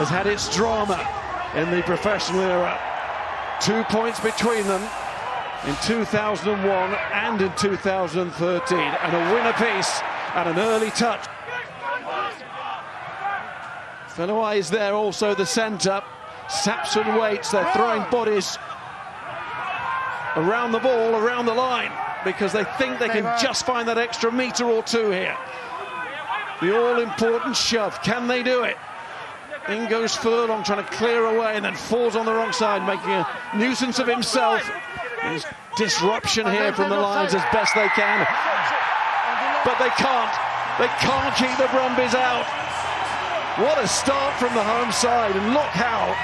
has had its drama in the professional era. 2 points between them in 2001 and in 2013, and a win apiece and an early touch. Fenaway is there, also the centre. Sapson waits, they're throwing bodies around the ball, around the line, because they think they can just find that extra metre or two here. The all-important shove, can they do it? In goes Furlong trying to clear away and then falls on the wrong side, making a nuisance of himself. There's disruption here from the Lions as best they can. But they can't. They can't keep the Brumbies out. What a start from the home side, and look how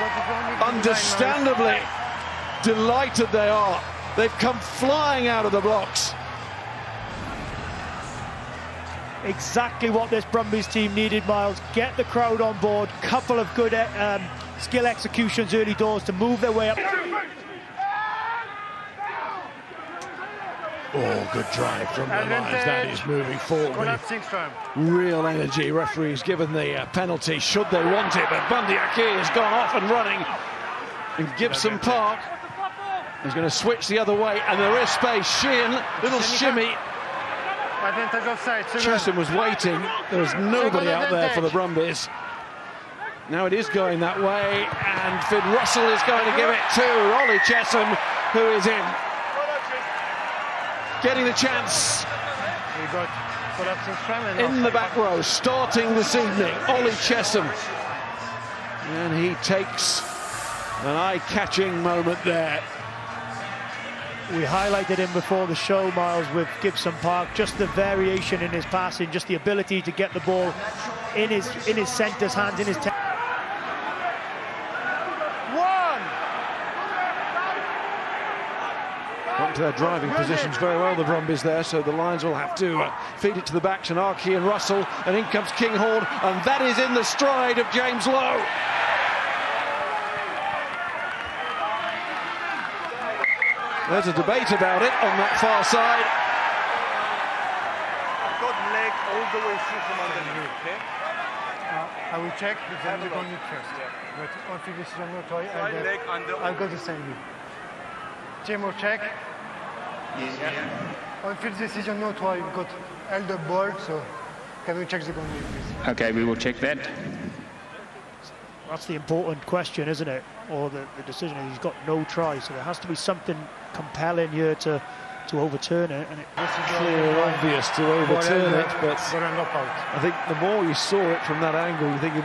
understandably delighted they are. They've come flying out of the blocks. Exactly what this Brumbies team needed, Miles. Get the crowd on board. Couple of good skill executions early doors to move their way up. Oh, good drive from the Lions. That is moving forward. Real energy. Referee's given the penalty should they want it, but Bundyaki has gone off and running. And Gibson Park is going to switch the other way, and there is space. Sheehan, little shimmy. Chesham was waiting. There was nobody out there for the Brumbies. Now it is going that way, and Finn Russell is going to give it to Ollie Chesham, who is in. Getting the chance in the back row, starting this evening, Ollie Chesham. And he takes an eye-catching moment there. We highlighted him before the show, Miles, with Gibson Park. Just the variation in his passing, just the ability to get the ball in his centre's hands, in his... Got to their driving positions very well, the Brumbies there, so the Lions will have to feed it to the backs, and Archie and Russell, and in comes Kinghorn, and that is in the stride of James Lowe. There's a debate about it on that far side. I've got leg all the way through from underneath, okay? I will check, but then we're going to first. But on this is not toy, and I'll go to send you. Jim will check. On field decision, no toy, we've got elder ball, so can we check the gun, please? Okay, we will check that. That's the important question, isn't it? Or the decision is he's got no try, so there has to be something compelling here to overturn it. And it's clear, obvious to overturn it, but I think the more you saw it from that angle, you think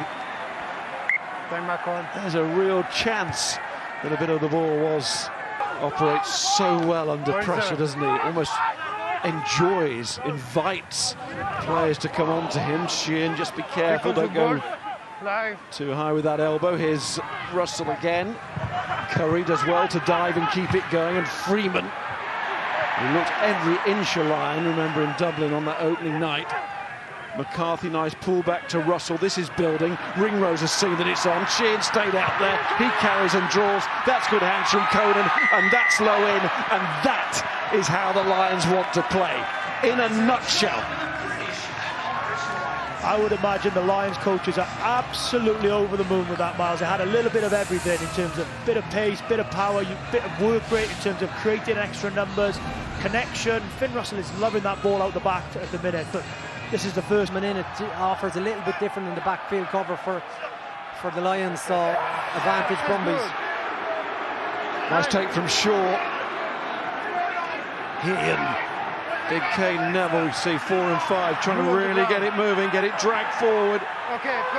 there's a real chance that a bit of the ball operates so well under pressure, doesn't he? Almost enjoys, invites players to come on to him. Sheehan, just be careful, don't go too high with that elbow. Here's Russell again. Curry does well to dive and keep it going, and Freeman, who looked every inch a Lion, remember, in Dublin on that opening night. McCarthy, nice pull back to Russell. This is building. Ringrose has seen that it's on. Sheehan stayed out there. He carries and draws. That's good hands from Conan, and that's low in, and that is how the Lions want to play. In a nutshell. I would imagine the Lions coaches are absolutely over the moon with that, Miles. They had a little bit of everything in terms of bit of pace, bit of power, bit of work rate in terms of creating extra numbers, connection. Finn Russell is loving that ball out the back at the minute, but this is the first man in. It offers a little bit different in the backfield cover for the Lions, so advantage Brumbies. Nice take from Shaw. Ian. Big Kane Neville, we see 4 and 5, trying to really get it moving, get it dragged forward.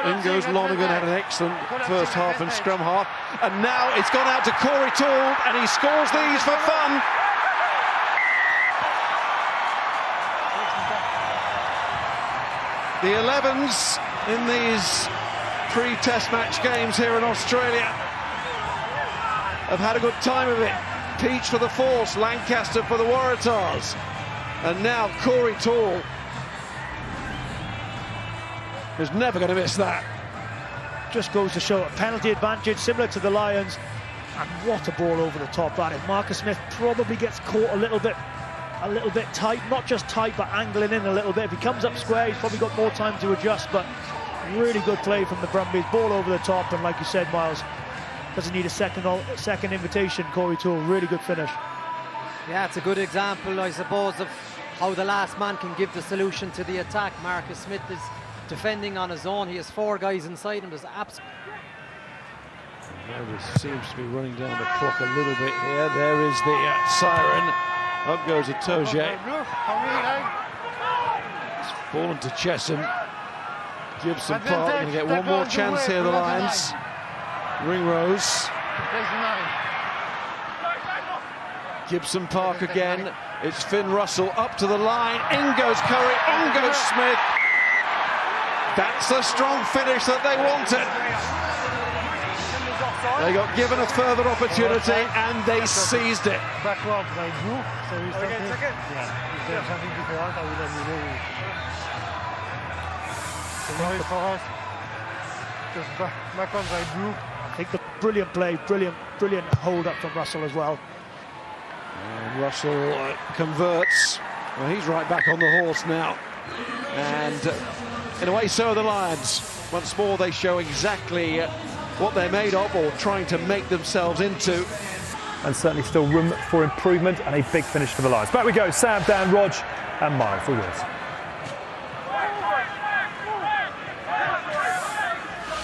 In goes Lonergan, had an excellent first half and scrum half. And now it's gone out to Corey Toole, and he scores these for fun. The 11s in these pre-test match games here in Australia have had a good time of it. Peach for the Force, Lancaster for the Waratahs. And now Corey Toole is never going to miss that. Just goes to show a penalty advantage similar to the Lions. And what a ball over the top that is. Marcus Smith probably gets caught a little bit tight, not just tight, but angling in a little bit. If he comes up square, he's probably got more time to adjust, but Really good play from the Brumbies, ball over the top, and like you said, Miles, doesn't need a second invitation. Corey Toole, really good finish. Yeah, it's a good example, I suppose, of how the last man can give the solution to the attack. Marcus Smith is defending on his own. He has 4 guys inside him. There's This seems to be running down the clock a little bit here. There is the siren. Up goes Itoje. It's fallen to Chesham. Gibson Park going to get one more chance here, the Lions. Ringrose. Gibson Park again. It's Finn Russell up to the line. In goes Curry, on goes Smith. That's the strong finish that they wanted. They got given a further opportunity and they seized it. Backwards by Drew, so he's something. Yeah, if there's something different, I will let you know. So now for us, just backwards by Drew. I think the brilliant play, brilliant hold up from Russell as well. And Russell converts. Well, he's right back on the horse now. And in a way, so are the Lions. Once more, they show exactly what they're made of, or trying to make themselves into. And certainly still room for improvement, and a big finish for the Lions. Back we go, Sam, Dan, Rog and Miles, all yours.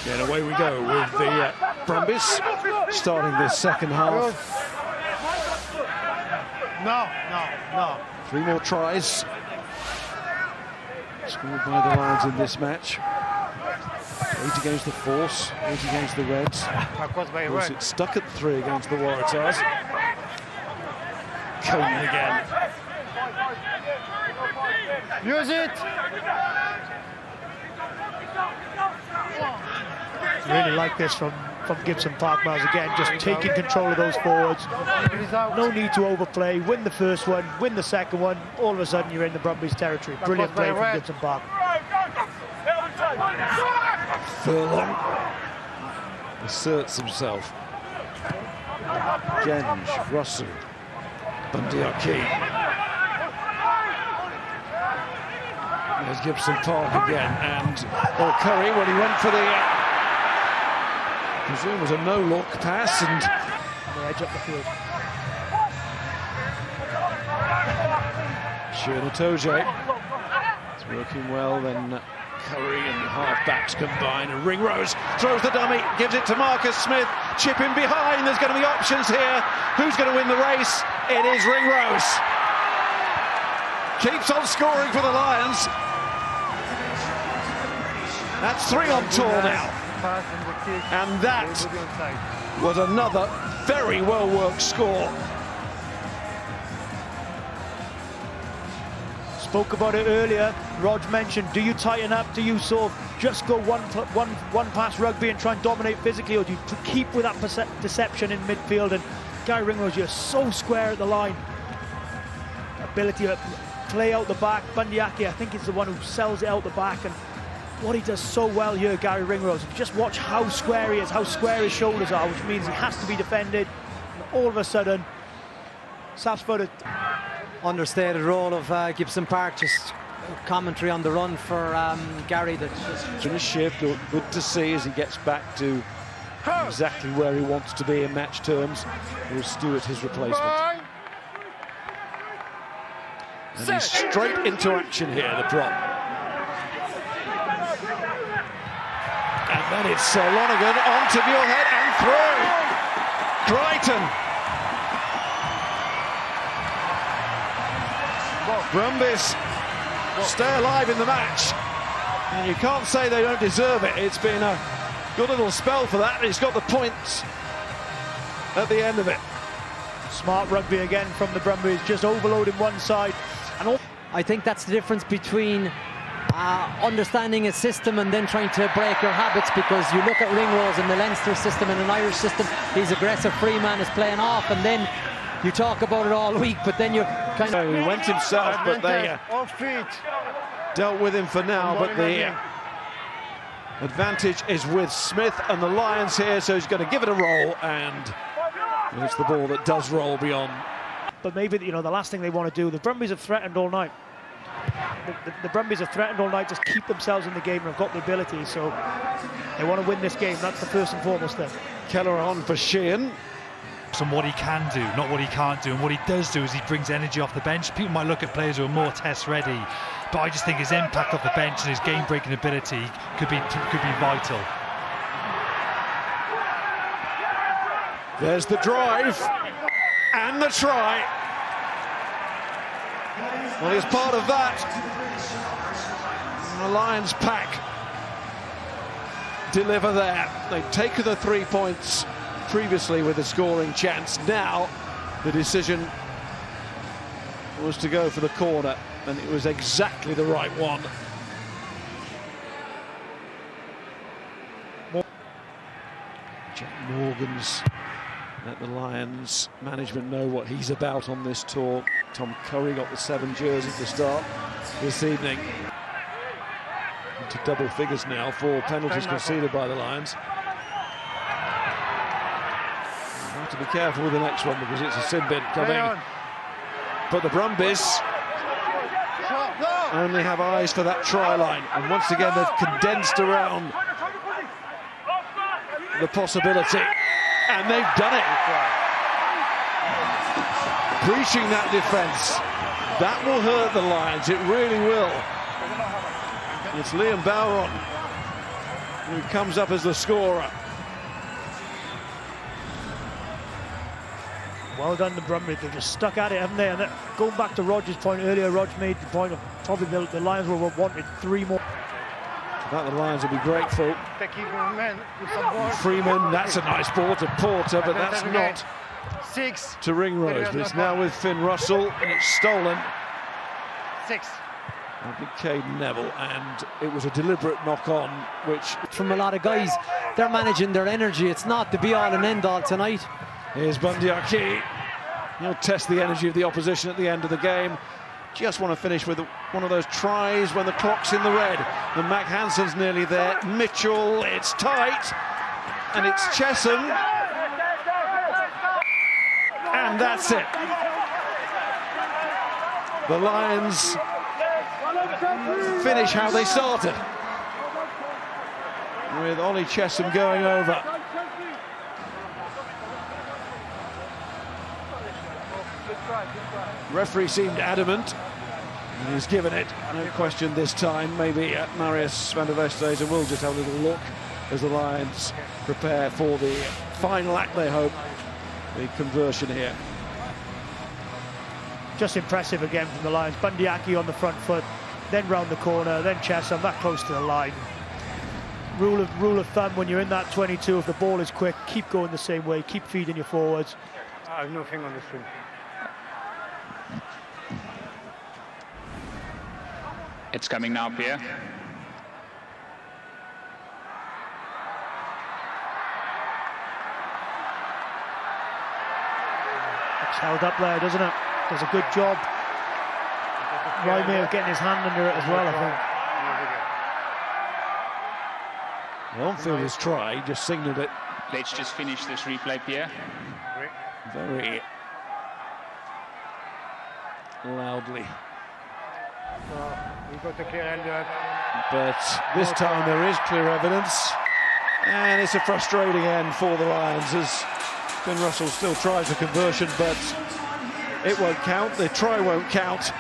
And away we go with the Brumbies, starting this second half. No. 3 more tries scored by the Lions in this match. 8 against the Force, 8 against the Reds. Backwards by Of course, Red. it's stuck at 3 against the Waratahs. Conan again. Use it! Really like this from Gibson Park, Miles, again, just taking control of those forwards. No need to overplay, win the first one, win the second one, all of a sudden you're in the Brumbies territory. Brilliant play from Gibson Park. Furlong asserts himself. Genge, Russell, Bundyaki. There's Gibson Park again, and Curry when he went for the presume was a no-look pass, and The edge up the field. Itoje. It's working well, then Curry and the half-backs combine, and Ringrose throws the dummy, gives it to Marcus Smith, chip in behind, there's going to be options here. Who's going to win the race? It is Ringrose. Keeps on scoring for the Lions. That's 3 on tour now. And that was another very well-worked score. Spoke about it earlier. Rog mentioned, do you tighten up? Do you sort of just go one pass rugby and try and dominate physically, or do you keep with that deception in midfield? And Gary Ringrose, you're so square at the line. Ability to play out the back. Bundyaki, I think, is the one who sells it out the back. And what he does so well here, Gary Ringrose, if you just watch how square he is, how square his shoulders are, which means he has to be defended. And all of a sudden, Sapsford understated role of Gibson Park, just commentary on the run for Gary. That's just Finish shift, good to see as he gets back to exactly where he wants to be in match terms. Here's Stewart, his replacement. And he's straight into action here, the prop. And then it's Lonergan onto Muirhead and through. Crichton. Brumbies stay alive in the match. And you can't say they don't deserve it. It's been a good little spell for that. He's got the points at the end of it. smart rugby again from the Brumbies, just overloading one side. And I think that's the difference between understanding a system and then trying to break your habits, because you look at Ringrose in the Leinster system and an Irish system, he's aggressive, Freeman is playing off, and then you talk about it all week, but then you're kind of... He went himself, but they dealt with him for now, but the advantage is with Smith and the Lions here, so he's going to give it a roll, and it's the ball that does roll beyond. But maybe, you know, the last thing they want to do, the Brumbies have threatened all night. The Brumbies have threatened all night, just keep themselves in the game and have got the ability, so they want to win this game. That's the first and foremost thing. Keller on for Sheehan. And what he can do, not what he can't do. And what he does do is he brings energy off the bench. People might look at players who are more test ready, but I just think his impact off the bench and his game-breaking ability could be vital. There's the drive and the try. Well, he's part of that. And the Lions pack deliver there. They've taken the 3 points previously with a scoring chance. Now the decision was to go for the corner, and it was exactly the right one. Jack Morgan's let the Lions management know what he's about on this tour. Tom Curry got the 7 jersey to start this evening. Into double figures now for penalties conceded by the Lions. You have to be careful with the next one because it's a sin bin coming. But the Brumbies only have eyes for that try line, and once again they've condensed around the possibility, and they've done it. Breaching that defence, that will hurt the Lions, it really will. It's Liam Bowron who comes up as the scorer. Well done, the Brumbies. They've just stuck at it, haven't they? And going back to Roger's point earlier, Rog made the point of probably the Lions will have wanted 3 more. That the Lions will be grateful. Freeman, Freeman, that's a nice ball to Porter, but that's not 6. to Ringrose. But it's now with Finn Russell, and it's stolen. 6. I think Caden Neville, and it was a deliberate knock-on, which... From a lot of guys, they're managing their energy. It's not the be-all and end-all tonight. Here's Bundyaki. He'll test the energy of the opposition at the end of the game. Just want to finish with one of those tries when the clock's in the red. And Mac Hansen's nearly there. Mitchell, it's tight. And it's Chesham. And that's it. The Lions finish how they started, with Ollie Chesham going over. Referee seemed adamant, and he's given it. No question this time. Maybe Marius van der Westhuizen will just have a little look as the Lions prepare for the final act, they hope, the conversion here. Just impressive again from the Lions. Bundyaki on the front foot, then round the corner, then Chesham that close to the line. Rule of thumb, when you're in that 22, if the ball is quick, keep going the same way, keep feeding your forwards. I have nothing on the screen. It's coming now, Pierre. It's held up there, doesn't it? Does a good job. Rymay of getting his hand under it as well, I think. The on-fielders try, just signalled it. Let's just finish this replay, Pierre. Very loudly. We've got to clear Elliot. But this time there is clear evidence, and it's a frustrating end for the Lions as Finn Russell still tries a conversion, but it won't count. The try won't count,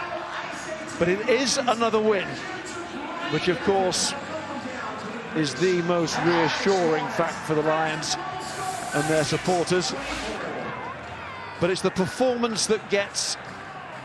but it is another win, which of course is the most reassuring fact for the Lions and their supporters. But it's the performance that gets